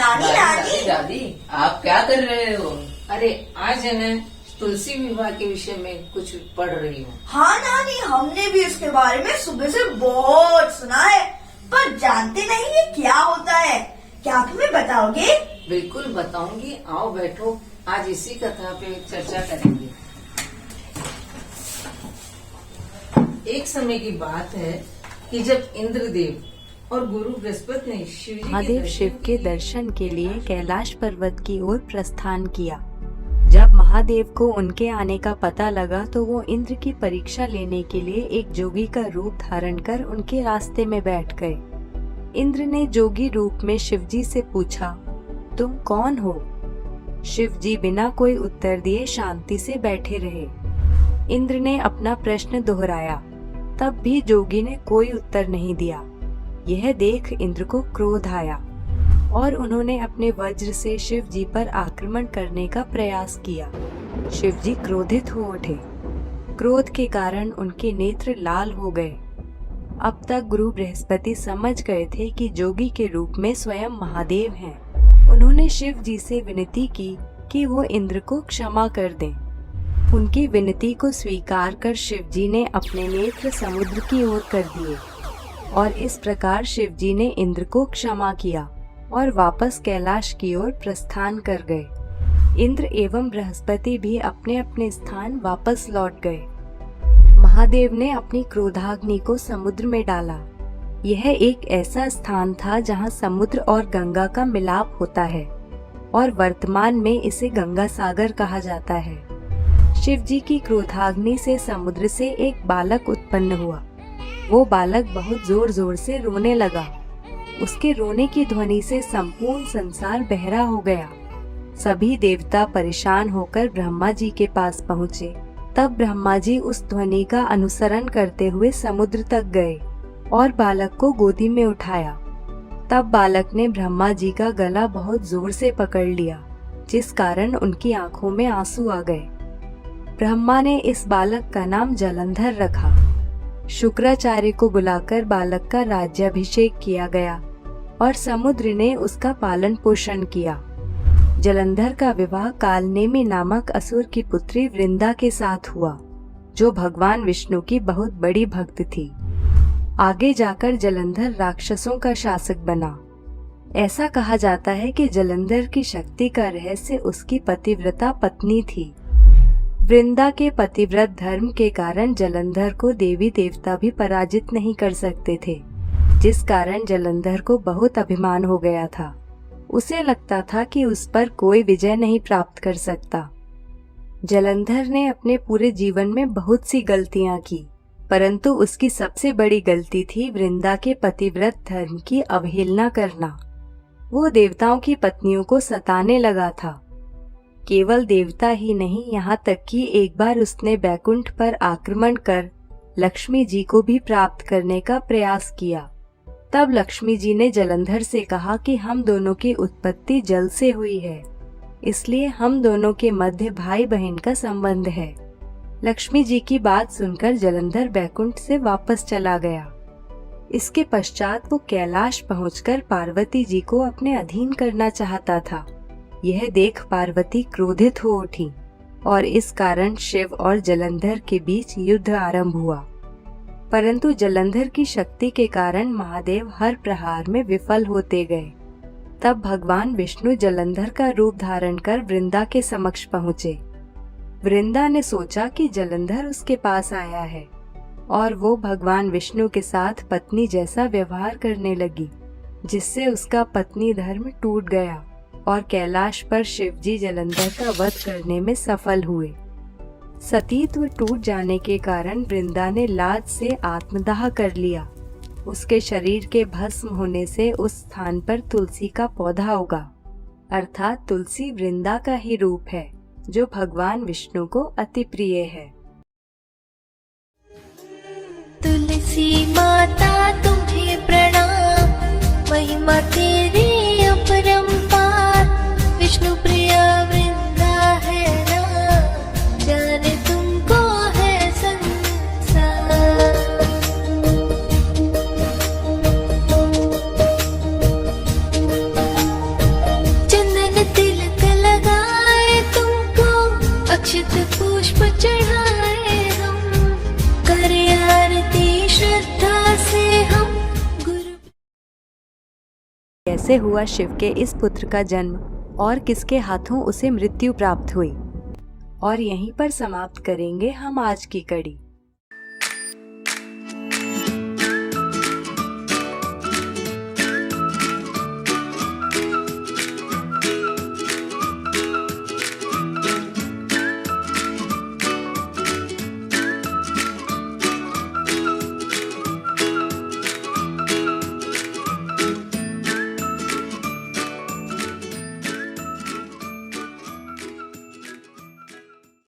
नानी नानी दादी आप क्या कर रहे हो? अरे आज है ना तुलसी विवाह के विषय में कुछ पढ़ रही हूँ। हाँ नानी, हमने भी इसके बारे में सुबह से बहुत सुना है, पर जानते नहीं ये क्या होता है। क्या आप हमें बताओगे? बिल्कुल बताऊंगी, आओ बैठो, आज इसी कथा पे चर्चा करेंगे। एक समय की बात है कि जब इंद्रदेव और गुरु बृहस्पति ने महादेव शिव के दर्शन के लिए कैलाश पर्वत की ओर प्रस्थान किया। जब महादेव को उनके आने का पता लगा तो वो इंद्र की परीक्षा लेने के लिए एक जोगी का रूप धारण कर उनके रास्ते में बैठ गए। इंद्र ने जोगी रूप में शिवजी से पूछा, तुम कौन हो? शिवजी बिना कोई उत्तर दिए शांति से बैठे रहे। इंद्र ने अपना प्रश्न दोहराया, तब भी जोगी ने कोई उत्तर नहीं दिया। यह देख इंद्र को क्रोध आया और उन्होंने अपने वज्र से शिव जी पर आक्रमण करने का प्रयास किया। शिव जी क्रोधित हो उठे। क्रोध के कारण उनके नेत्र लाल हो गए। अब तक गुरु बृहस्पति समझ गए थे कि जोगी के रूप में स्वयं महादेव हैं। उन्होंने शिव जी से विनती की कि वो इंद्र को क्षमा कर दें। उनकी विनती को स्वीकार कर शिव जी ने अपने नेत्र समुद्र की ओर कर दिए और इस प्रकार शिव जी ने इंद्र को क्षमा किया और वापस कैलाश की ओर प्रस्थान कर गए। इंद्र एवं बृहस्पति भी अपने अपने स्थान वापस लौट गए। महादेव ने अपनी क्रोधाग्नि को समुद्र में डाला। यह एक ऐसा स्थान था जहां समुद्र और गंगा का मिलाप होता है और वर्तमान में इसे गंगा सागर कहा जाता है। शिव जी की क्रोधाग्नि से समुद्र से एक बालक उत्पन्न हुआ। वो बालक बहुत जोर जोर से रोने लगा। उसके रोने की ध्वनि से संपूर्ण संसार बहरा हो गया। सभी देवता परेशान होकर ब्रह्मा जी के पास पहुँचे। तब ब्रह्मा जी उस ध्वनि का अनुसरण करते हुए समुद्र तक गए और बालक को गोदी में उठाया। तब बालक ने ब्रह्मा जी का गला बहुत जोर से पकड़ लिया, जिस कारण उनकी आंखों में आंसू आ गए। ब्रह्मा ने इस बालक का नाम जलंधर रखा। शुक्राचार्य को बुलाकर बालक का राज्याभिषेक किया गया और समुद्र ने उसका पालन पोषण किया। जलंधर का विवाह कालनेमी नामक असुर की पुत्री वृंदा के साथ हुआ, जो भगवान विष्णु की बहुत बड़ी भक्त थी। आगे जाकर जलंधर राक्षसों का शासक बना। ऐसा कहा जाता है कि जलंधर की शक्ति का रहस्य उसकी पतिव्रता पत्नी थी। वृंदा के पतिव्रत धर्म के कारण जलंधर को देवी देवता भी पराजित नहीं कर सकते थे, जिस कारण जलंधर को बहुत अभिमान हो गया था। उसे लगता था कि उस पर कोई विजय नहीं प्राप्त कर सकता। जलंधर ने अपने पूरे जीवन में बहुत सी गलतियां की, परंतु उसकी सबसे बड़ी गलती थी वृंदा के पतिव्रत धर्म की अवहेलना करना। वो देवताओं की पत्नियों को सताने लगा था। केवल देवता ही नहीं, यहाँ तक कि एक बार उसने बैकुंठ पर आक्रमण कर लक्ष्मी जी को भी प्राप्त करने का प्रयास किया। तब लक्ष्मी जी ने जलंधर से कहा कि हम दोनों की उत्पत्ति जल से हुई है, इसलिए हम दोनों के मध्य भाई बहन का संबंध है। लक्ष्मी जी की बात सुनकर जलंधर बैकुंठ से वापस चला गया। इसके पश्चात वो कैलाश पहुंचकर पार्वती जी को अपने अधीन करना चाहता था। यह देख पार्वती क्रोधित हो उठी और इस कारण शिव और जलंधर के बीच युद्ध आरंभ हुआ। परंतु जलंधर की शक्ति के कारण महादेव हर प्रहार में विफल होते गए। तब भगवान विष्णु जलंधर का रूप धारण कर वृंदा के समक्ष पहुँचे। वृंदा ने सोचा कि जलंधर उसके पास आया है और वो भगवान विष्णु के साथ पत्नी जैसा व्यवहार करने लगी, जिससे उसका पत्नी धर्म टूट गया और कैलाश पर शिवजी जलंधर का वध करने में सफल हुए। सतीत्व टूट जाने के कारण वृंदा ने लाज से आत्मदाह कर लिया। उसके शरीर के भस्म होने से उस स्थान पर तुलसी का पौधा उगा, अर्थात तुलसी वृंदा का ही रूप है, जो भगवान विष्णु को अति प्रिय है। तुलसी माता तुम्हें प्रणाम, महिमा तेरी अपरंपार। विष्णु प्रिया वृंदा है नाम, जाने तुमको है संसार। कैसे हुआ शिव के इस पुत्र का जन्म और किसके हाथों उसे मृत्यु प्राप्त हुई। और यहीं पर समाप्त करेंगे हम आज की कड़ी।